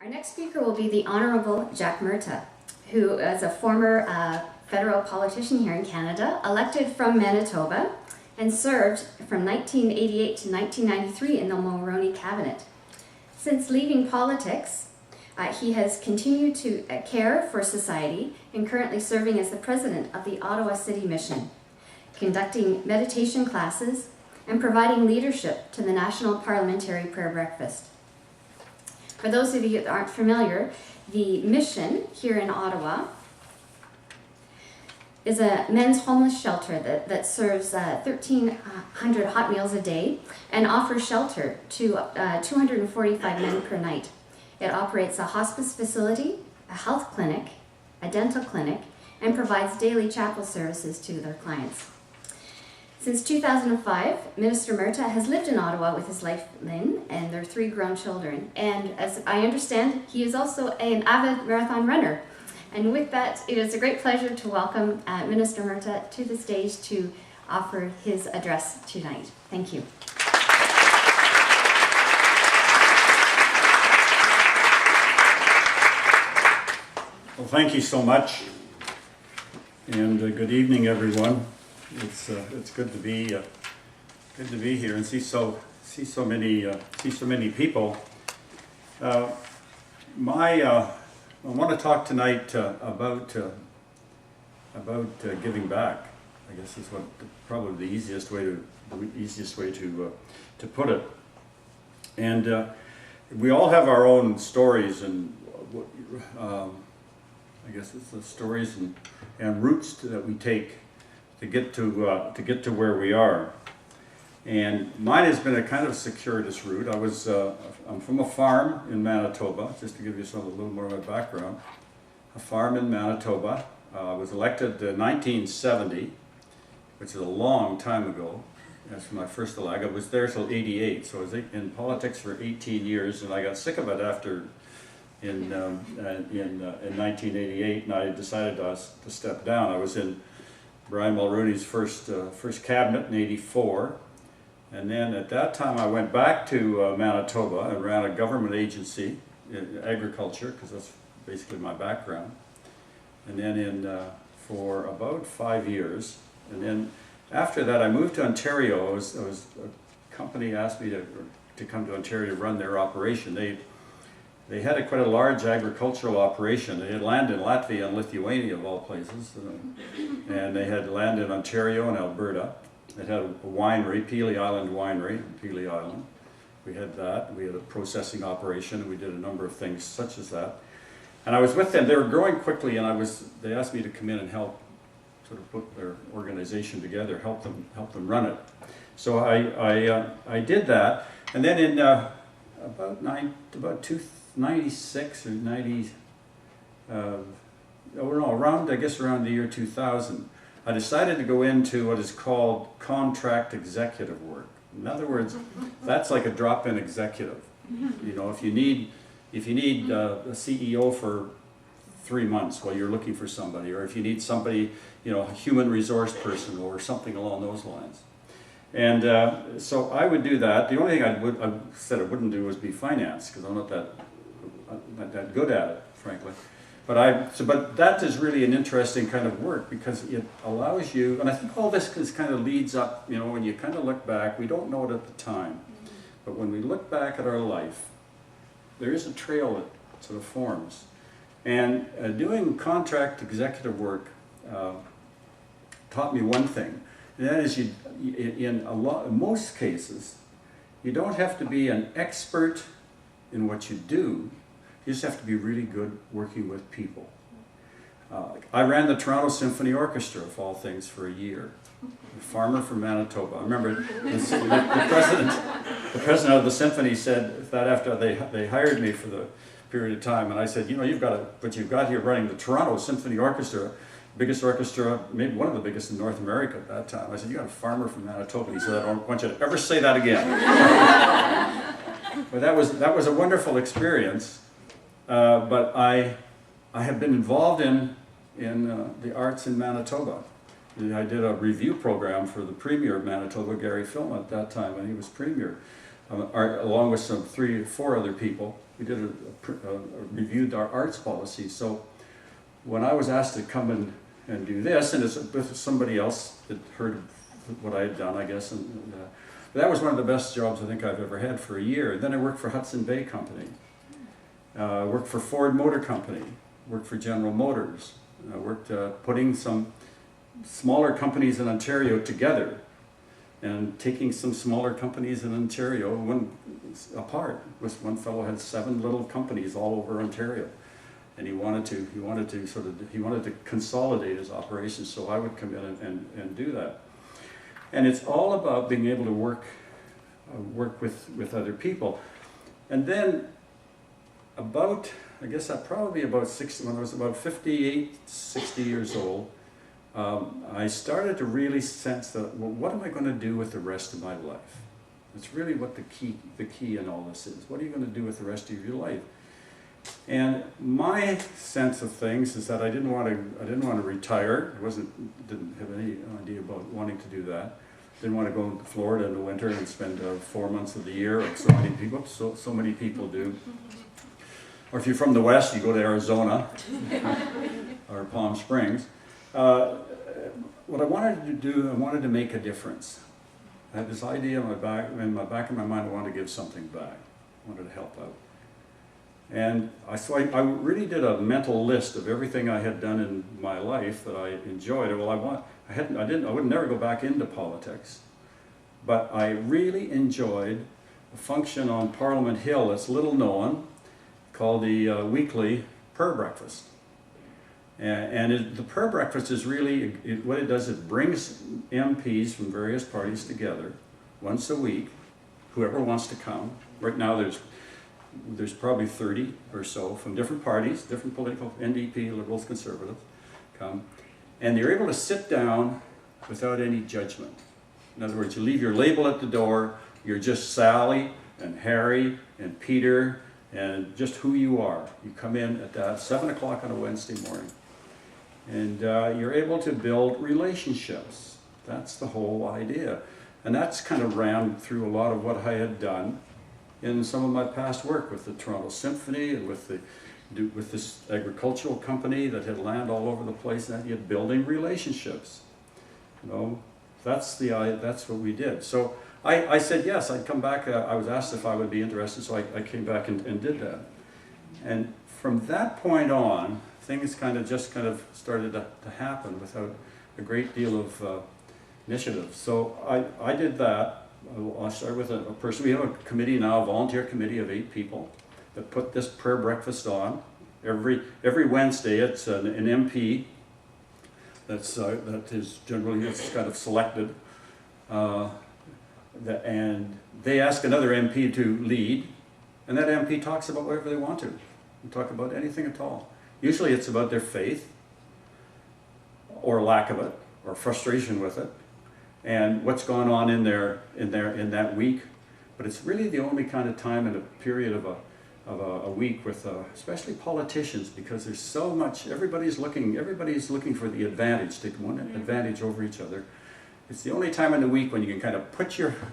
Our next speaker will be the Honorable Jack Murta, who is a former federal politician here in Canada, elected from Manitoba, and served from 1988 to 1993 in the Mulroney cabinet. Since leaving politics, he has continued to care for society and currently serving as the president of the Ottawa City Mission, conducting meditation classes and providing leadership to the National Parliamentary Prayer Breakfast. For those of you that aren't familiar, the mission here in Ottawa is a men's homeless shelter that serves 1,300 hot meals a day and offers shelter to 245 men per night. It operates a hospice facility, a health clinic, a dental clinic, and provides daily chapel services to their clients. Since 2005, Minister Murta has lived in Ottawa with his wife Lynn and their 3 grown children. And as I understand, he is also an avid marathon runner. And with that, it is a great pleasure to welcome Minister Murta to the stage to offer his address tonight. Thank you. Well, thank you so much, and good evening, everyone. It's good to be here and see so many people. I want to talk tonight about giving back. I guess is probably the easiest way to put it. And we all have our own stories, and I guess it's the stories and routes that we take to get to where we are. And mine has been a kind of circuitous route. I'm from a farm in Manitoba, just to give you a little more of my background. A farm in Manitoba. I was elected in 1970, which is a long time ago. That's my first election. I was there till '88, so I was in politics for 18 years, and I got sick of it in 1988, and I decided to step down. I was in Brian Mulroney's first cabinet in '84, and then at that time I went back to Manitoba and ran a government agency in agriculture, because that's basically my background. And then for about 5 years, and then after that I moved to Ontario. A company asked me to come to Ontario to run their operation. They had quite a large agricultural operation. They had land in Latvia and Lithuania, of all places, and they had land in Ontario and Alberta. They had a winery, Pelee Island Winery, in Pelee Island. We had that. We had a processing operation, and we did a number of things such as that. And I was with them. They were growing quickly, and they asked me to come in and help sort of put their organization together, help them run it. So I did that, and then in about 96 or 90, around the year 2000, I decided to go into what is called contract executive work. In other words, that's like a drop-in executive. You know, if you need a CEO for 3 months while you're looking for somebody, or if you need somebody, a human resource person or something along those lines. And so I would do that. The only thing I said I wouldn't do was be finance, because I'm not that good at it, frankly. But that is really an interesting kind of work, because it allows you, and I think all this kind of leads up, when you kind of look back, we don't know it at the time, but when we look back at our life, there is a trail that sort of forms. And doing contract executive work taught me one thing, and that is in most cases, you don't have to be an expert in what you do. You just have to be really good working with people. I ran the Toronto Symphony Orchestra, of all things, for a year. A farmer from Manitoba. I remember the president of the symphony said that after they hired me for the period of time, and I said, you've got here running the Toronto Symphony Orchestra, biggest orchestra, maybe one of the biggest in North America at that time. I said, you got a farmer from Manitoba. He said, I don't want you to ever say that again. But that was a wonderful experience. But I have been involved in the arts in Manitoba. I did a review program for the Premier of Manitoba, Gary Filmon, at that time when he was Premier. along with some 3 or 4 other people. We did reviewed our arts policy. So when I was asked to come and do this, and it's with somebody else that heard of what I had done, I guess, and that was one of the best jobs I think I've ever had for a year. Then I worked for Hudson Bay Company, worked for Ford Motor Company, worked for General Motors, worked putting some smaller companies in Ontario together and taking some smaller companies in Ontario apart. One fellow had 7 little companies all over Ontario, and he wanted to consolidate his operations. So I would come in and do that. And it's all about being able to work with other people. And then I guess probably about 60, when I was about 58, 60 years old, I started to really sense that, well, what am I going to do with the rest of my life? That's really what the key in all this is. What are you going to do with the rest of your life? And my sense of things is that I didn't want to retire. Didn't have any idea about wanting to do that. Didn't want to go to Florida in the winter and spend 4 months of the year, like so many people do. Or if you're from the West, you go to Arizona or Palm Springs. What I wanted to do, I wanted to make a difference. I had this idea in the back of my mind, I wanted to give something back. I wanted to help out. And so I really did a mental list of everything I had done in my life that I enjoyed. Well, I would never go back into politics, but I really enjoyed a function on Parliament Hill that's little known, called the weekly prayer breakfast. And the prayer breakfast is really, what it does, it brings MPs from various parties together once a week, whoever wants to come. Right now there's probably 30 or so from different parties, different political, NDP, Liberals, Conservatives, come. And they're able to sit down without any judgment. In other words, you leave your label at the door, you're just Sally and Harry and Peter and just who you are. You come in at 7 o'clock on a Wednesday morning. And you're able to build relationships. That's the whole idea. And that's kind of ran through a lot of what I had done in some of my past work with the Toronto Symphony and with this agricultural company that had land all over the place, and yet building relationships. You know, that's what we did. So I said yes, I'd come back. I was asked if I would be interested, so I came back and did that. And from that point on, things kind of started to happen without a great deal of initiative. So I did that. I'll start with a person. We have a committee now, a volunteer committee of 8 people that put this prayer breakfast on. Every Wednesday it's an MP that is generally kind of selected. And they ask another MP to lead, and that MP talks about whatever they want to. They talk about anything at all. Usually it's about their faith, or lack of it, or frustration with it, and what's gone on in that week. But it's really the only kind of time in a period of a week with especially politicians, because there's so much. Everybody's looking for the advantage, take one advantage over each other. It's the only time in the week when you can kind of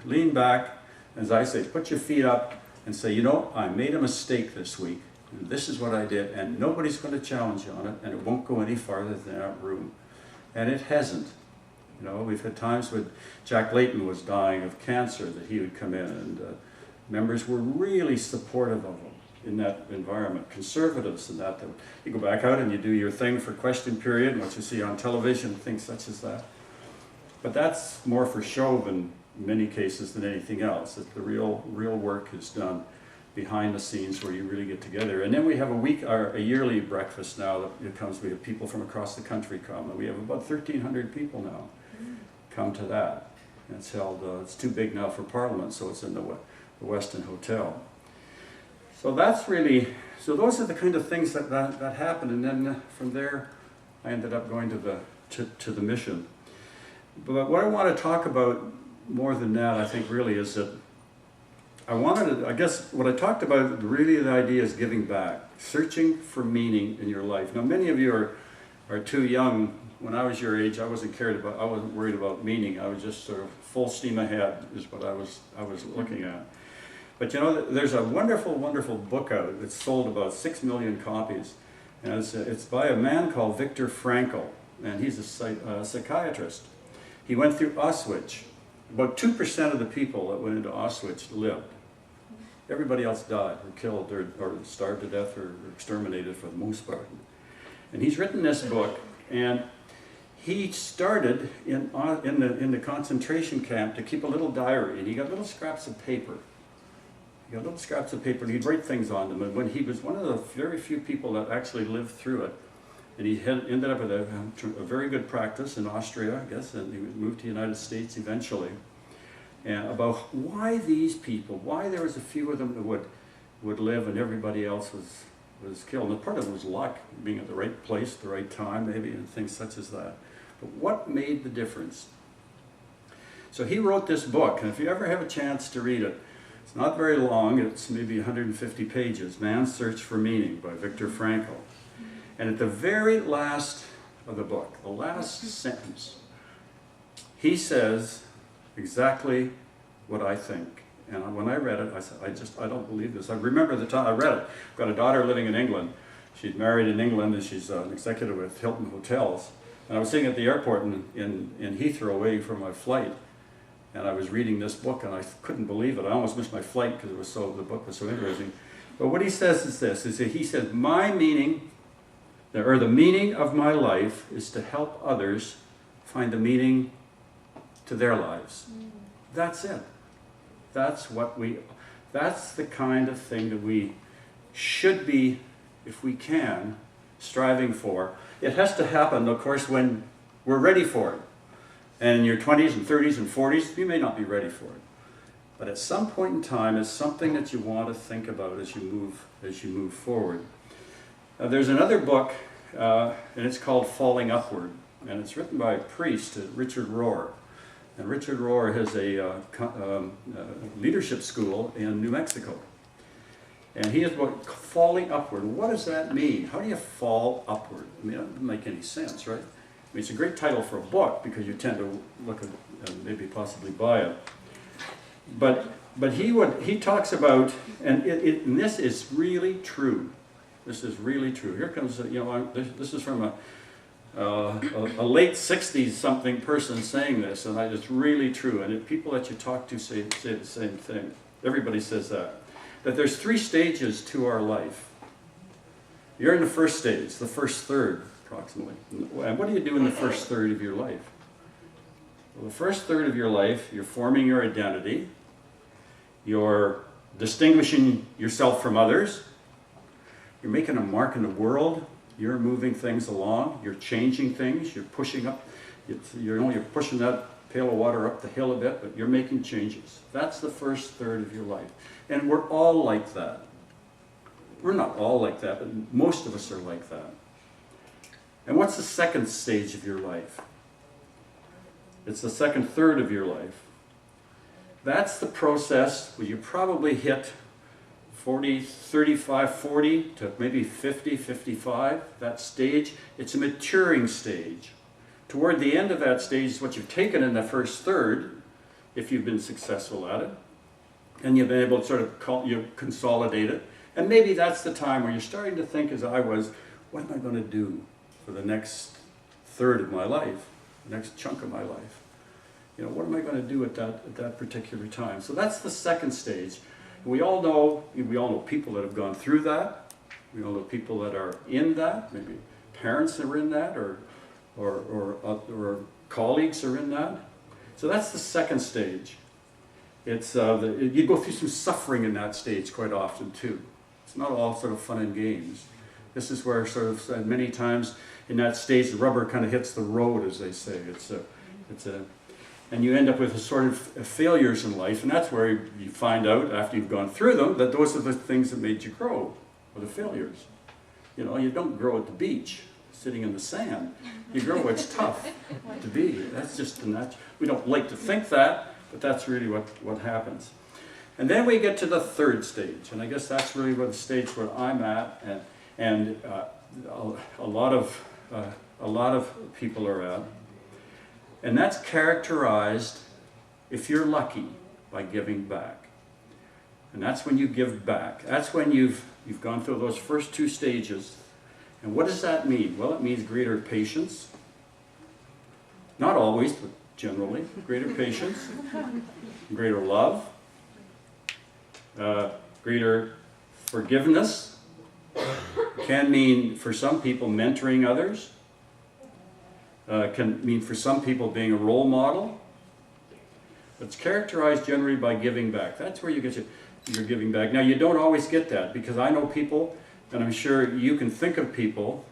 lean back, as I say, put your feet up and say, you know, I made a mistake this week. And this is what I did, and nobody's going to challenge you on it, and it won't go any farther than that room. And it hasn't. You know, we've had times when Jack Layton was dying of cancer that he would come in, and members were really supportive of him in that environment. Conservatives and that you go back out and you do your thing for question period, and what you see on television, things such as that. But that's more for show in many cases than anything else. That the real work is done behind the scenes, where you really get together. And then we have a yearly breakfast now that comes. We have people from across the country come, and we have about 1,300 people now come to that. And it's held. It's too big now for Parliament, so it's in the Westin Hotel. So that's really. So those are the kind of things that happened, and then from there, I ended up going to the mission. But what I want to talk about more than that, I think, really is that I guess what I talked about, really the idea is giving back, searching for meaning in your life. Now, many of you are too young. When I was your age, I wasn't worried about meaning. I was just sort of full steam ahead is what I was looking at. But you know, there's a wonderful, wonderful book out. It's sold about 6 million copies. And it's by a man called Viktor Frankl, and he's a psychiatrist. He went through Auschwitz. About 2% of the people that went into Auschwitz lived. Everybody else died, or killed, or starved to death, or exterminated for the most part. And he's written this book, and he started in the concentration camp to keep a little diary, and he got little scraps of paper. And he'd write things on them. And when he was one of the very few people that actually lived through it, and he ended up with a very good practice in Austria, I guess, and he moved to the United States eventually. And about why these people, why there was a few of them that would live and everybody else was killed. And part of it was luck, being at the right place at the right time, maybe, and things such as that. But what made the difference? So he wrote this book, and if you ever have a chance to read it, it's not very long, it's maybe 150 pages, Man's Search for Meaning by Viktor Frankl. And at the very last of the book, the last sentence, he says exactly what I think. And when I read it, I said, I don't believe this. I remember the time I read it. I've got a daughter living in England. She's married in England, and she's an executive with Hilton Hotels. And I was sitting at the airport in Heathrow waiting for my flight. And I was reading this book, and I couldn't believe it. I almost missed my flight because the book was so interesting. But what he says is this, he said, my meaning, or the meaning of my life is to help others find the meaning to their lives. That's it. That's the kind of thing that we should be, if we can, striving for. It has to happen, of course, when we're ready for it. And in your 20s and 30s and 40s, you may not be ready for it. But at some point in time, it's something that you want to think about as you move forward. There's another book, and it's called Falling Upward. And it's written by a priest, Richard Rohr. And Richard Rohr has a leadership school in New Mexico. And he has book, Falling Upward. What does that mean? How do you fall upward? I mean, that doesn't make any sense, right? I mean, it's a great title for a book because you tend to look at and maybe possibly buy it. But he talks about, and this is really true. This is really true. Here comes, this is from a late 60s something person saying this, and it's really true. And people that you talk to say the same thing. Everybody says that there's 3 stages to our life. You're in the first stage, the first third, approximately. And what do you do in the first third of your life? Well, the first third of your life, you're forming your identity, you're distinguishing yourself from others, you're making a mark in the world, you're moving things along, you're changing things, you're pushing up, you're pushing that pail of water up the hill a bit, but you're making changes. That's the first third of your life. And we're all like that. We're not all like that, but most of us are like that. And what's the second stage of your life? It's the second third of your life. That's the process where you probably hit 35, 40 to maybe 50, 55, that stage. It's a maturing stage. Toward the end of that stage is what you've taken in the first third, if you've been successful at it, and you've been able to sort of consolidate it. And maybe that's the time where you're starting to think, as I was, what am I going to do for the next third of my life, the next chunk of my life? What am I going to do at that particular time? So that's the second stage. We all know people that have gone through that. We all know people that are in that. Maybe parents are in that, or colleagues are in that. So that's the second stage. It's you go through some suffering in that stage quite often too. It's not all sort of fun and games. This is where sort of many times in that stage the rubber kind of hits the road, as they say. And you end up with a sort of failures in life, and that's where you find out after you've gone through them that those are the things that made you grow, or the failures. You don't grow at the beach, sitting in the sand. You grow where it's tough to be. That's just the natural. We don't like to think that, but that's really what happens. And then we get to the third stage, and I guess that's really the stage where I'm at, and a lot of people are at. And that's characterized, if you're lucky, by giving back. And that's when you give back. That's when you've gone through those first 2 stages. And what does that mean? Well, it means greater patience. Not always, but generally. Greater patience, greater love, greater forgiveness. Can mean, for some people, mentoring others. Can mean, for some people, being a role model. It's characterized generally by giving back. That's where you get your giving back. Now, you don't always get that, because I know people, and I'm sure you can think of people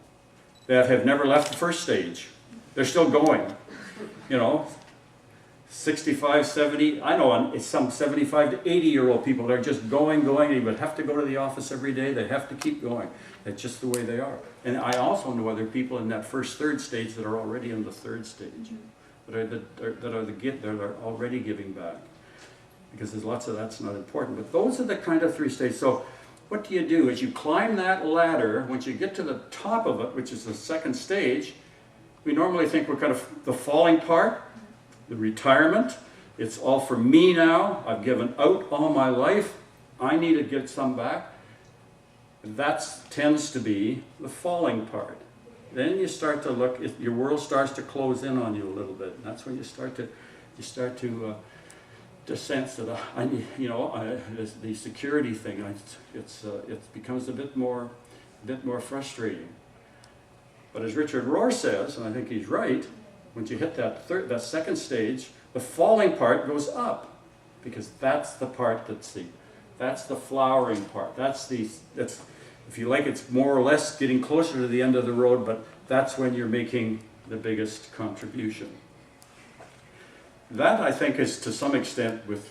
that have never left the first stage. They're still going. 65, 70, I know some 75 to 80-year-old people that are just going. They would have to go to the office every day. They have to keep going. That's just the way they are. And I also know other people in that first, 3rd stage that are already in the 3rd stage, that are already giving back. Because there's lots of that's not important. But those are the kind of 3 stages. So what do? As you climb that ladder, once you get to the top of it, which is the 2nd stage, we normally think we're kind of the falling part, the retirement. It's all for me now. I've given out all my life. I need to get some back. That tends to be the falling part. Then you start to look, your world starts to close in on you a little bit. And that's when you start to sense that the security thing, it becomes a bit more frustrating. But as Richard Rohr says, and I think he's right, once you hit that 2nd stage, the falling part goes up, because that's the part that's the flowering part. That's if you like, it's more or less getting closer to the end of the road, but that's when you're making the biggest contribution. That, I think, is to some extent with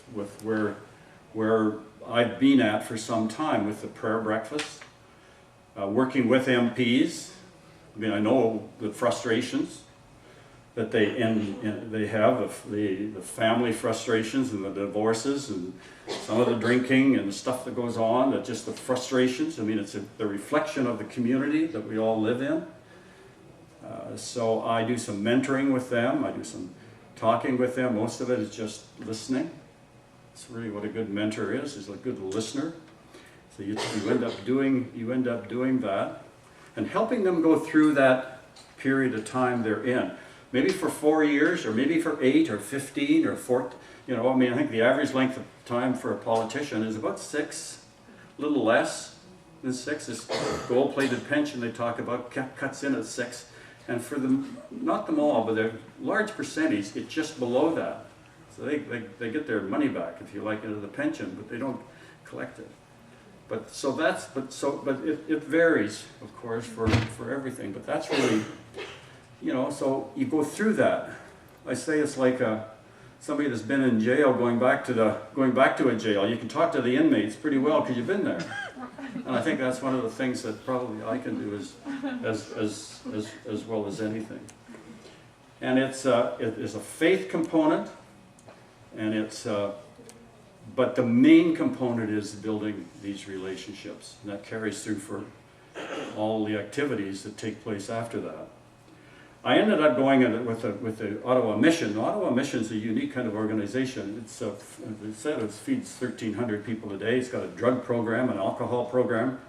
where I've been at for some time with the prayer breakfast, working with MPs. I mean, I know the frustrations that they have, the family frustrations and the divorces and some of the drinking and the stuff that goes on, that just the frustrations. I mean, it's the reflection of the community that we all live in. So I do some mentoring with them. I do some talking with them. Most of it is just listening. It's really what a good mentor is a good listener. So you end up doing that and helping them go through that period of time they're in. Maybe for 4 years, or maybe for 8 or 15 or 14. I think the average length of time for a politician is about 6, a little less than 6. This gold-plated pension they talk about cuts in at 6. And for them, not them all, but a large percentage, it's just below that. So they get their money back, if you like, into the pension, but they don't collect it. But it varies, of course, for everything. But that's really, so you go through that. I say it's like somebody that's been in jail going back to a jail. You can talk to the inmates pretty well because you've been there. And I think that's one of the things that probably I can do as well as anything. And it is a faith component, and but the main component is building these relationships, and that carries through for all the activities that take place after that. I ended up going with the Ottawa Mission. The Ottawa Mission is a unique kind of organization. As I said, it feeds 1,300 people a day. It's got a drug program, an alcohol program.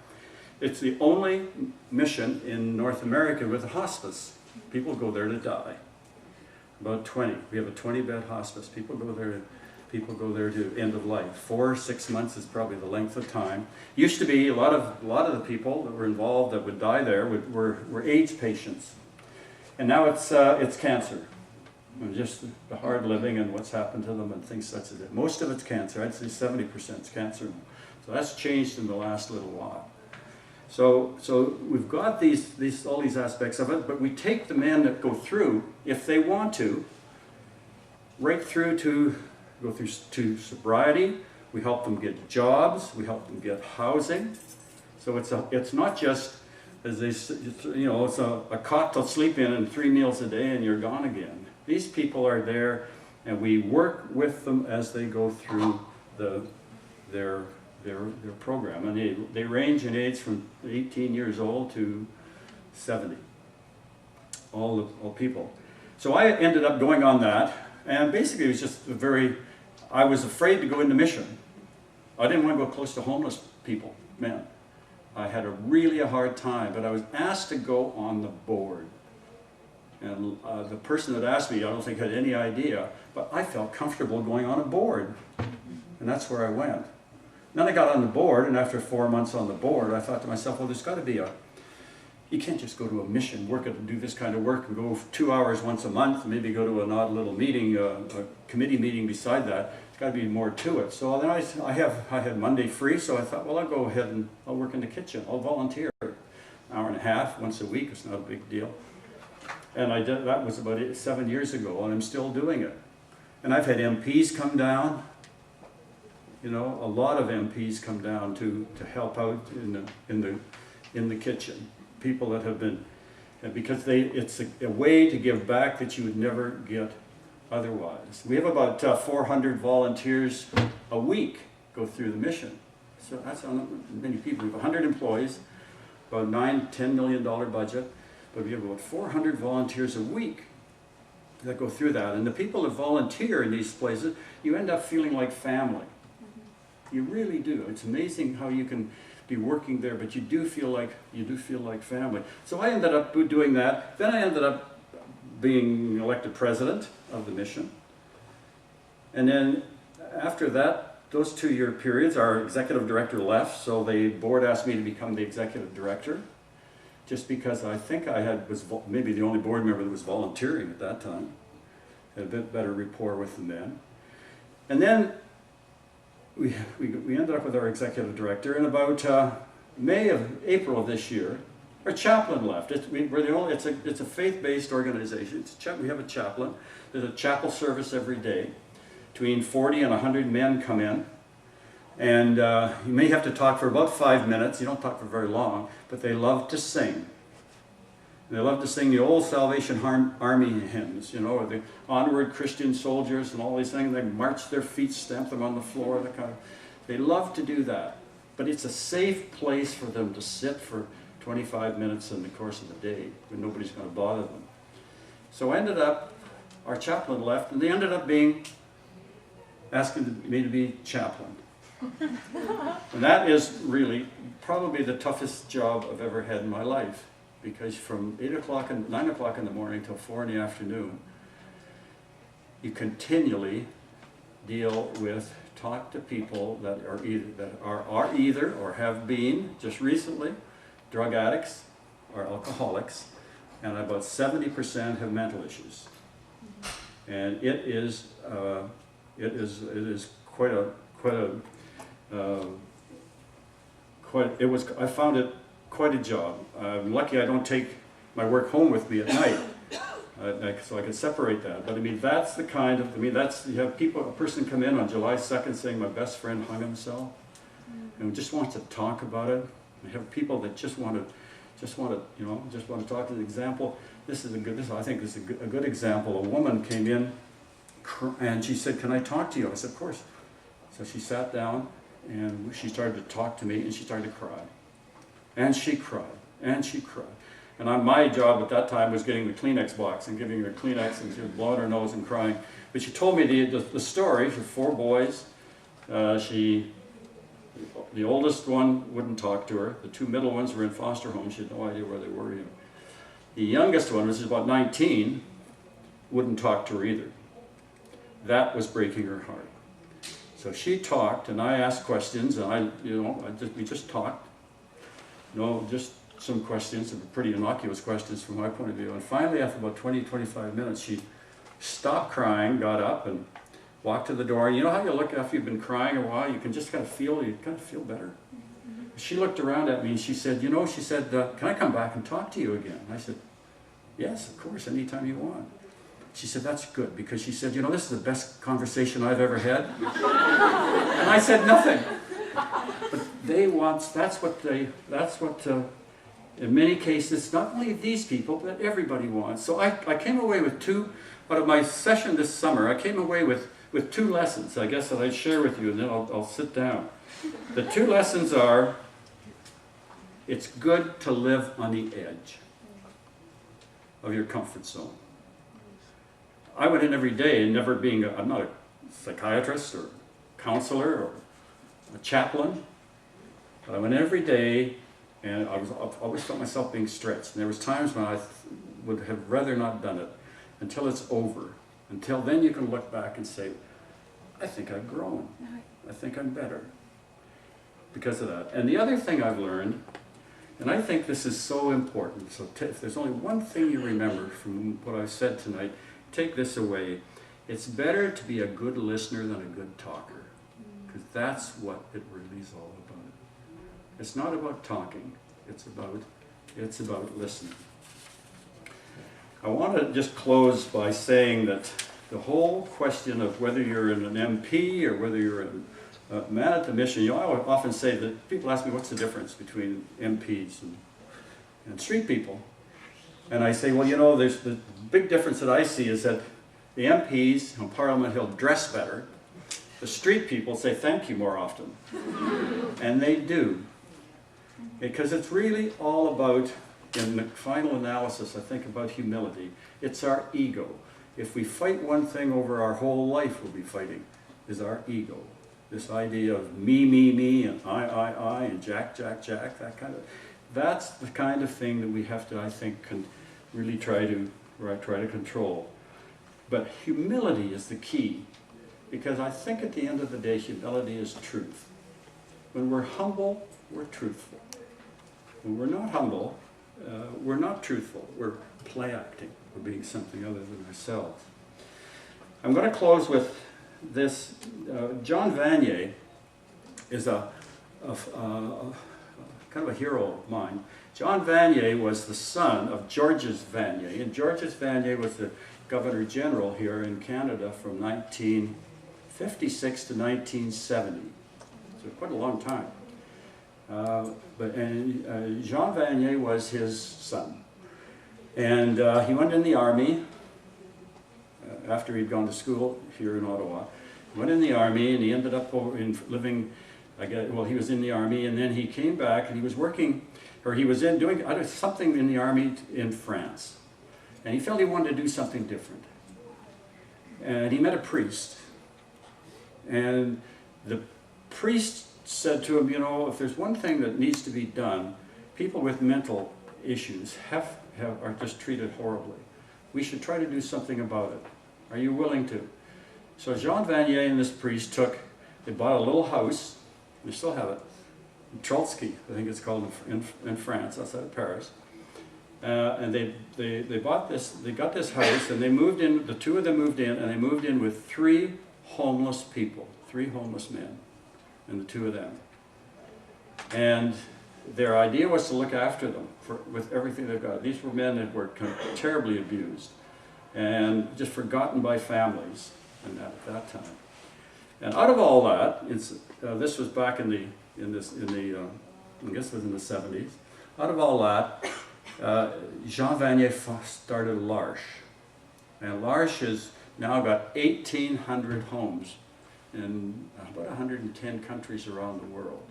It's the only mission in North America with a hospice. People go there to die. About 20. We have a 20-bed hospice. People go there to end of life. 4 or 6 months is probably the length of time. Used to be a lot of the people that were involved that would die there were AIDS patients. And now it's cancer, and just the hard living and what's happened to them and things such as that. Most of it's cancer. I'd say 70% is cancer. So that's changed in the last little while. So we've got all these aspects of it, but we take the men that go through, if they want to, right through to go through to sobriety. We help them get jobs. We help them get housing. So it's not just, as they, it's a cot to sleep in and 3 meals a day and you're gone again. These people are there, and we work with them as they go through their program. And they range in age from 18 years old to 70, all people. So I ended up going on that, and basically it was just I was afraid to go into mission. I didn't want to go close to homeless people, man. I had really a hard time, but I was asked to go on the board. And the person that asked me, I don't think had any idea, but I felt comfortable going on a board. And that's where I went. Then I got on the board, and after 4 months on the board, I thought to myself, well, there's got to be you can't just go to a mission, do this kind of work, and go 2 hours once a month, maybe go to an odd little meeting, a committee meeting beside that. There's got to be more to it. So then I had Monday free, so I thought, well, I'll go ahead and I'll work in the kitchen. I'll volunteer an hour and a half once a week. It's not a big deal. And that was about 7 years ago, and I'm still doing it. And I've had MPs come down. You know, a lot of MPs come down to help out in the kitchen. People that have been, because it's a way to give back that you would never get otherwise. We have about 400 volunteers a week go through the mission. So that's not many people. We have 100 employees, about $10 million budget, but we have about 400 volunteers a week that go through that. And the people that volunteer in these places, you end up feeling like family. You really do. It's amazing how you can be working there, but you do feel like family. So I ended up doing that. Then I ended up being elected president of the mission. And then after that, those 2-year periods, our executive director left, so the board asked me to become the executive director, just because I think was maybe the only board member that was volunteering at that time. Had a bit better rapport with them then. And then we ended up with our executive director, and about April of this year, our chaplain left. It's a faith-based organization. We have a chaplain. There's a chapel service every day. Between 40 and 100 men come in, and you may have to talk for about 5 minutes. You don't talk for very long, but they love to sing. They love to sing the old Salvation Army hymns, you know, or the Onward Christian Soldiers and all these things. They march their feet, stamp them on the floor. They love to do that. But it's a safe place for them to sit for 25 minutes in the course of the day when nobody's going to bother them. So our chaplain left, and they ended up asking me to be chaplain. And that is really probably the toughest job I've ever had in my life. Because from 9 o'clock in the morning till 4 in the afternoon, you continually talk to people that are either or have been just recently drug addicts or alcoholics, and about 70% have mental issues. And it is I found it quite a job. I'm lucky I don't take my work home with me at night, so I can separate that. But I mean, that's the kind of, you have a person come in on July 2nd saying my best friend hung himself, and just wants to talk about it. I have people that just want to talk. As an example, I think this is a good example. A woman came in and she said, "Can I talk to you?" I said, "Of course." So she sat down and she started to talk to me, and she started to cry. And she cried, and she cried. And my job at that time was getting the Kleenex box and giving her Kleenex, and she was blowing her nose and crying. But she told me the story. She had 4 boys. The oldest one wouldn't talk to her. The 2 middle ones were in foster homes. She had no idea where they were even. The youngest one, which is about 19, wouldn't talk to her either. That was breaking her heart. So she talked, and I asked questions, and we just talked. Just some questions, some pretty innocuous questions from my point of view. And finally, after about 20-25 minutes, she stopped crying, got up, and walked to the door. And you know how you look after you've been crying a while? You can just kind of feel better. She looked around at me and she said, "Can I come back and talk to you again?" I said, "Yes, of course, anytime you want." She said, "That's good," because she said, "This is the best conversation I've ever had." And I said nothing. But that's what in many cases, not only these people, but everybody wants. So I came away with out of my session this summer, I came away with 2 lessons, I guess, that I'd share with you, and then I'll sit down. The 2 lessons are, it's good to live on the edge of your comfort zone. I went in every day, and I'm not a psychiatrist or counselor or a chaplain, but I went every day, and I always felt myself being stretched. And there was times when I would have rather not done it until it's over. Until then you can look back and say, I think I've grown. I think I'm better because of that. And the other thing I've learned, and I think this is so important, so if there's only one thing you remember from what I've said tonight, take this away. It's better to be a good listener than a good talker, because that's what it really is all about. It's not about talking, it's about listening. I want to just close by saying that the whole question of whether you're an MP or whether you're a man at the mission, I often say that people ask me what's the difference between MPs and street people. And I say, well, there's the big difference that I see is that the MPs on Parliament Hill dress better. The street people say thank you more often. And they do. Because it's really all about, in the final analysis, I think about humility. It's our ego. If we fight one thing over our whole life, we'll be fighting, is our ego. This idea of me, and I, and Jack, that kind of, that's the kind of thing that we have to, I think, really try to control. But humility is the key, because I think at the end of the day, humility is truth. When we're humble, we're truthful. When we're not humble, we're not truthful. We're play acting. We're being something other than ourselves. I'm going to close with this. John Vanier is a kind of a hero of mine. John Vanier was the son of Georges Vanier, and Georges Vanier was the Governor General here in Canada from 1956 to 1970. So quite a long time. Jean Vanier was his son. And he went in the army after he'd gone to school here in Ottawa. He went in the army and he ended up living, he was in the army, and then he came back and he was working, or he was doing something in the army in France. And he felt he wanted to do something different. And he met a priest. And the priest said to him, if there's one thing that needs to be done, people with mental issues are just treated horribly. We should try to do something about it. Are you willing to? So Jean Vanier and this priest they bought a little house, they still have it, in Trotsky, I think it's called in France, outside of Paris. And they got this house, and they moved in, the two of them moved in, and they moved in with 3 homeless people, 3 homeless men, and the 2 of them. And their idea was to look after them with everything they've got. These were men that were terribly abused and just forgotten by families at that time. And out of all that, this was back I guess it was in the 70s. Out of all that, Jean Vanier started L'Arche. And L'Arche has now got 1,800 homes in about 110 countries around the world.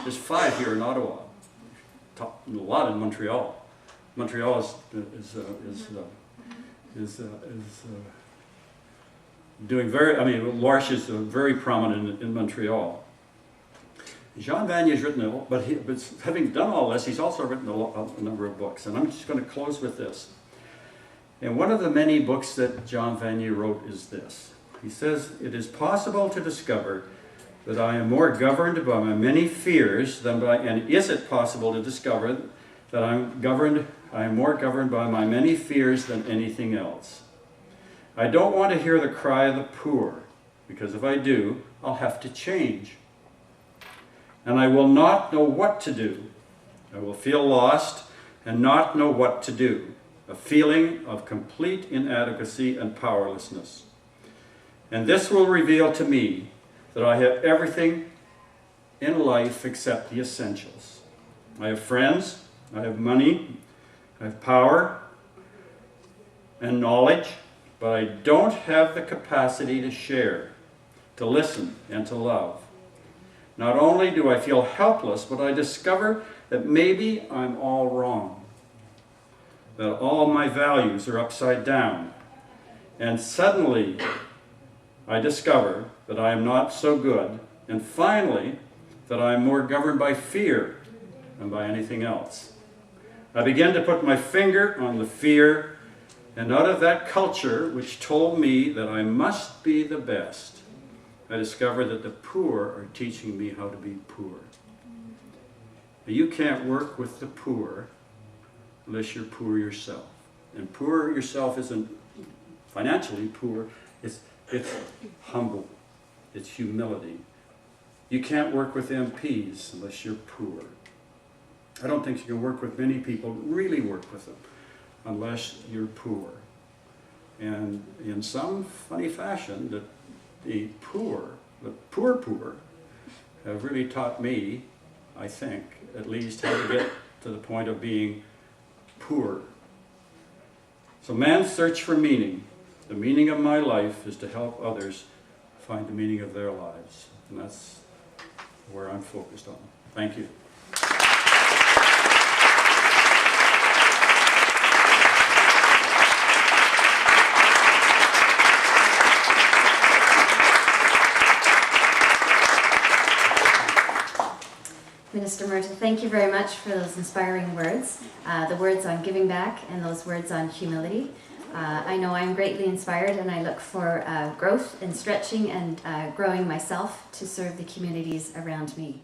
There's 5 here in Ottawa, a lot in Montreal. Montreal is doing L'Arche is very prominent in Montreal. Jean Vanier's written but having done all this, he's also written a number of books, and I'm just going to close with this. And one of the many books that Jean Vanier wrote is this. He says, "It is possible to discover that I am more governed by my many fears than by, and is it possible to discover that I am more governed by my many fears than anything else? I don't want to hear the cry of the poor, because if I do, I'll have to change. And I will not know what to do. I will feel lost and not know what to do, a feeling of complete inadequacy and powerlessness. And this will reveal to me that I have everything in life except the essentials. I have friends, I have money, I have power and knowledge, but I don't have the capacity to share, to listen, and to love. Not only do I feel helpless, but I discover that maybe I'm all wrong, that all my values are upside down, and suddenly I discover that I am not so good And finally, that I am more governed by fear than by anything else. I began to put my finger on the fear, and out of that culture which told me that I must be the best, I discovered that the poor are teaching me how to be poor. You can't work with the poor unless you're poor yourself. And poor yourself isn't financially poor, it's humble, it's humility. You can't work with MPs unless you're poor. I don't think you can work with many people, really work with them, unless you're poor. And in some funny fashion, the poor, have really taught me, I think, at least how to get to the point of being poor. So man's search for meaning. The meaning of my life is to help others find the meaning of their lives. And that's where I'm focused on. Thank you. Minister Murta, thank you very much for those inspiring words, the words on giving back and those words on humility. I know I'm greatly inspired, and I look for growth and stretching and growing myself to serve the communities around me.